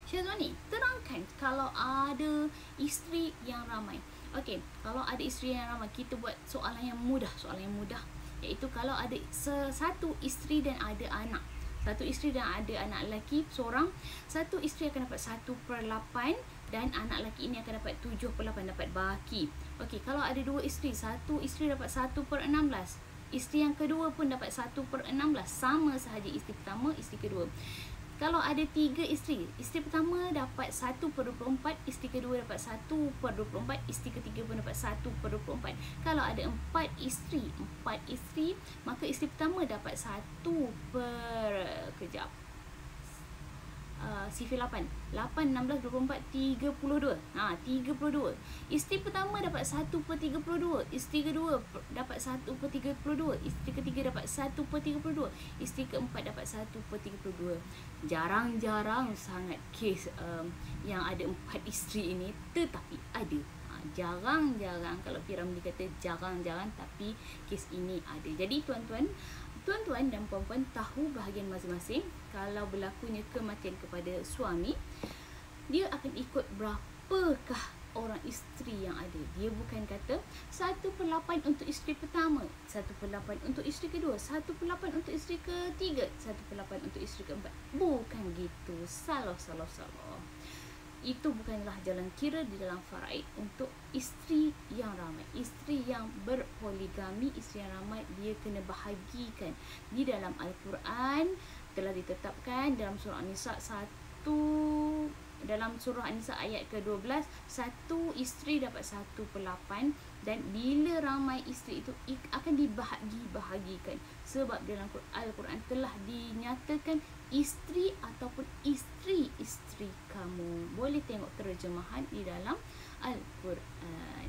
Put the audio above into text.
Syazwani, terangkan kalau ada isteri yang ramai. Okey, kalau ada isteri yang ramai, kita buat soalan yang mudah, iaitu kalau ada satu isteri dan ada anak. Satu isteri dan ada anak lelaki seorang, satu isteri akan dapat 1/8 dan anak lelaki ini akan dapat 7/8, dapat baki. Okey, kalau ada dua isteri, satu isteri dapat 1/16. Isteri yang kedua pun dapat 1/16. Sama sahaja isteri pertama, isteri kedua. Kalau ada 3 isteri, isteri pertama dapat 1/24, isteri kedua dapat 1/24, isteri ketiga pun dapat 1/24. Kalau ada 4 isteri, maka isteri pertama dapat 8, 16, 24, 32. 32. Isteri pertama dapat 1/32, isteri kedua dapat 1/32, isteri ketiga dapat 1/32, isteri keempat dapat 1/32. Jarang-jarang sangat kes yang ada 4 isteri ini, tetapi ada. Jarang-jarang, kalau Piramli kata jarang-jarang, tapi kes ini ada. Jadi tuan-tuan dan puan-puan tahu bahagian masing-masing. Kalau berlakunya kematian kepada suami, dia akan ikut berapakah orang isteri yang ada. Dia bukan kata 1/8 untuk isteri pertama, 1/8 untuk isteri kedua, 1/8 untuk isteri ketiga, 1/8 untuk isteri keempat. Bukan gitu. Salah. Itu bukanlah jalan kira di dalam faraid untuk isteri yang ramai. Isteri yang berpoligami, isteri yang ramai, dia kena bahagikan. Di dalam Al-Quran telah ditetapkan dalam surah An-Nisa dalam surah An-Nisa ayat ke-12, satu isteri dapat 1/8, dan bila ramai isteri itu akan dibahagi-bahagikan. Sebab dalam Al-Quran telah dinyatakan isteri ataupun isteri kamu. Boleh tengok terjemahan di dalam Al-Quran.